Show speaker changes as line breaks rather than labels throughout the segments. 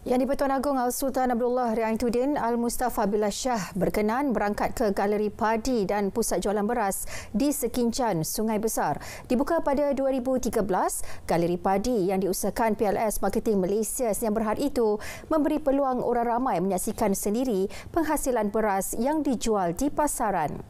Yang di-Pertuan Agong Al-Sultan Abdullah Riayatuddin Al-Mustafa Billah Shah berkenan berangkat ke Galeri Padi dan Pusat Jualan Beras di Sekincan, Sungai Besar. Dibuka pada 2013, Galeri Padi yang diusahakan PLS Marketing Malaysia Sdn Bhd itu memberi peluang orang ramai menyaksikan sendiri penghasilan beras yang dijual di pasaran.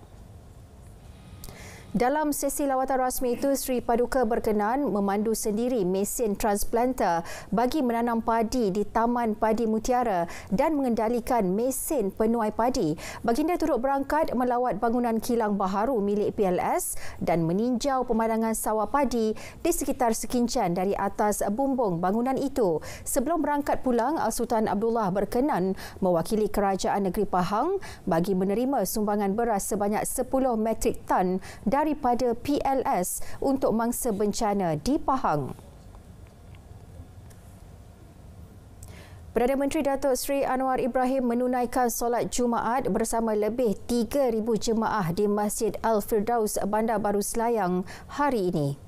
Dalam sesi lawatan rasmi itu, Sri Paduka berkenan memandu sendiri mesin transplanter bagi menanam padi di Taman Padi Mutiara dan mengendalikan mesin penuai padi. Baginda turut berangkat melawat bangunan kilang baharu milik PLS dan meninjau pemandangan sawah padi di sekitar Sekincan dari atas bumbung bangunan itu. Sebelum berangkat pulang, Al-Sultan Abdullah berkenan mewakili Kerajaan Negeri Pahang bagi menerima sumbangan beras sebanyak 10 metrik tan daripada PLS untuk mangsa bencana di Pahang. Perdana Menteri Datuk Seri Anwar Ibrahim menunaikan solat Jumaat bersama lebih 3,000 jemaah di Masjid Al-Firdaus, Bandar Baru Selayang hari ini.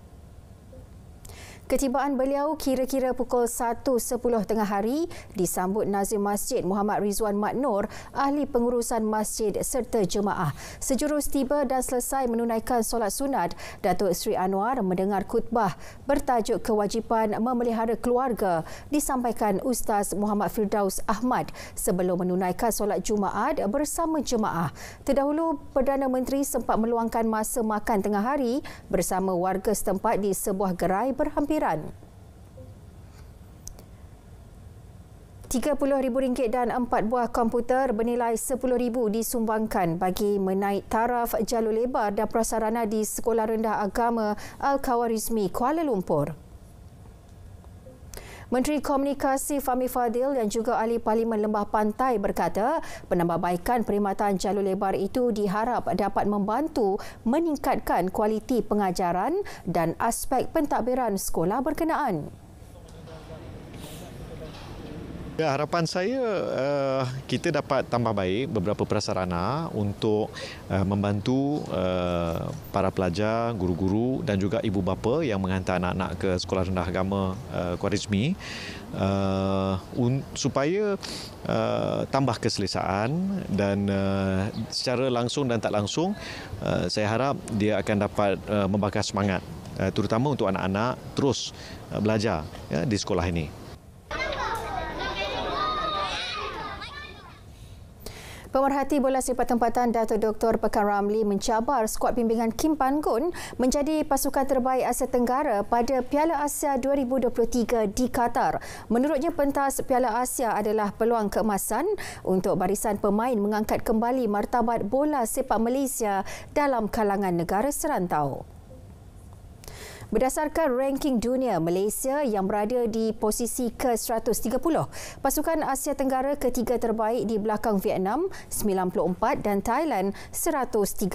Ketibaan beliau kira-kira pukul 1.10 tengah hari disambut Nazim Masjid Muhammad Rizwan Mat Noor, ahli pengurusan masjid serta jemaah. Sejurus tiba dan selesai menunaikan solat sunat, Datuk Seri Anwar mendengar khutbah bertajuk Kewajipan Memelihara Keluarga disampaikan Ustaz Muhammad Firdaus Ahmad sebelum menunaikan solat Jumaat bersama jemaah. Terdahulu, Perdana Menteri sempat meluangkan masa makan tengah hari bersama warga setempat di sebuah gerai berhampiran. RM30,000 dan 4 buah komputer bernilai RM10,000 disumbangkan bagi menaik taraf jalur lebar dan prasarana di Sekolah Rendah Agama Al-Khawarizmi, Kuala Lumpur. Menteri Komunikasi Fahmi Fadil dan juga Ahli Parlimen Lembah Pantai berkata penambahbaikan perkhidmatan jalur lebar itu diharap dapat membantu meningkatkan kualiti pengajaran dan aspek pentadbiran sekolah berkenaan.
Ya, harapan saya kita dapat tambah baik beberapa prasarana untuk membantu para pelajar, guru-guru dan juga ibu bapa yang menghantar anak-anak ke Sekolah Rendah Agama Khawarizmi supaya tambah keselesaan dan secara langsung dan tak langsung saya harap dia akan dapat membakar semangat terutama untuk anak-anak terus belajar di sekolah ini.
Pemerhati bola sepak tempatan Datuk Dr. Pekan Ramli mencabar skuad bimbingan Kim Pan-gun menjadi pasukan terbaik Asia Tenggara pada Piala Asia 2023 di Qatar. Menurutnya, pentas Piala Asia adalah peluang keemasan untuk barisan pemain mengangkat kembali martabat bola sepak Malaysia dalam kalangan negara serantau. Berdasarkan ranking dunia, Malaysia yang berada di posisi ke-130, pasukan Asia Tenggara ketiga terbaik di belakang Vietnam 94 dan Thailand 113.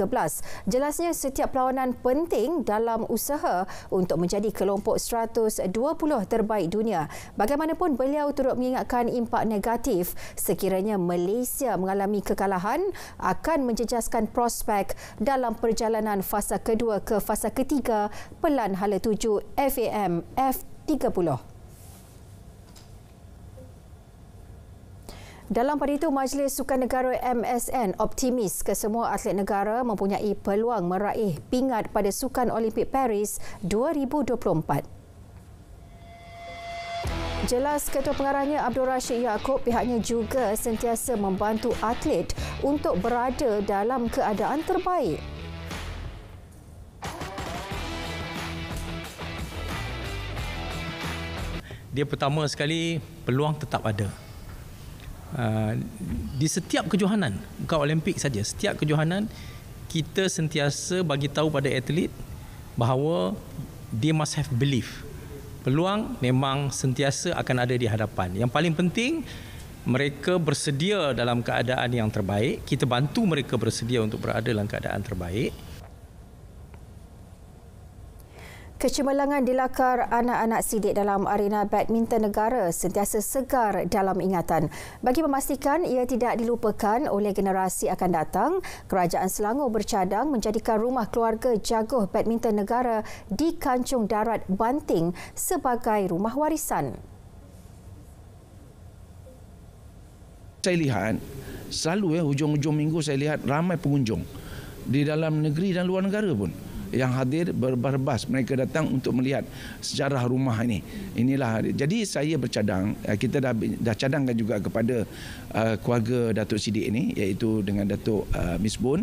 Jelasnya setiap perlawanan penting dalam usaha untuk menjadi kelompok 120 terbaik dunia. Bagaimanapun, beliau turut mengingatkan impak negatif sekiranya Malaysia mengalami kekalahan akan menjejaskan prospek dalam perjalanan fasa kedua ke fasa ketiga Pelan Hala 7 FAM F30. Dalam pada itu, Majlis Sukan Negara MSN optimis kesemua atlet negara mempunyai peluang meraih pingat pada Sukan Olimpik Paris 2024. Jelas Ketua Pengarahnya Abdul Rashid Yaakob, pihaknya juga sentiasa membantu atlet untuk berada dalam keadaan terbaik.
Dia pertama sekali, peluang tetap ada. Di setiap kejohanan, bukan Olimpik saja, setiap kejohanan kita sentiasa bagi tahu pada atlet bahawa dia must have belief. Peluang memang sentiasa akan ada di hadapan. Yang paling penting, mereka bersedia dalam keadaan yang terbaik. Kita bantu mereka bersedia untuk berada dalam keadaan terbaik.
Kecemerlangan dilakar anak-anak sidik dalam arena badminton negara sentiasa segar dalam ingatan. Bagi memastikan ia tidak dilupakan oleh generasi akan datang, Kerajaan Selangor bercadang menjadikan rumah keluarga jaguh badminton negara di Kancung Darat Banting sebagai rumah warisan.
Saya lihat selalu hujung-hujung minggu saya lihat ramai pengunjung di dalam negeri dan luar negara pun yang hadir berbas. Mereka datang untuk melihat sejarah rumah ini. Inilah. Jadi saya bercadang, kita dah cadangkan juga kepada keluarga Datuk Siddiq ini, iaitu dengan Datuk Misbun,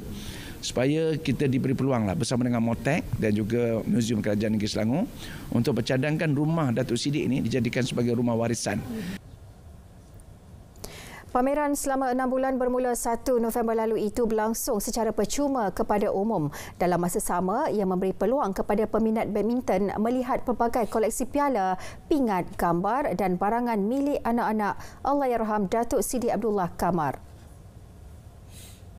supaya kita diberi peluanglah bersama dengan Motek dan juga Muzium Kerajaan Negeri Selangor untuk bercadangkan rumah Datuk Siddiq ini dijadikan sebagai rumah warisan.
Pameran selama 6 bulan bermula 1 November lalu itu berlangsung secara percuma kepada umum. Dalam masa sama, ia memberi peluang kepada peminat badminton melihat pelbagai koleksi piala, pingat, gambar dan barangan milik anak-anak Allahyarham Datuk Sidi Abdullah Kamar.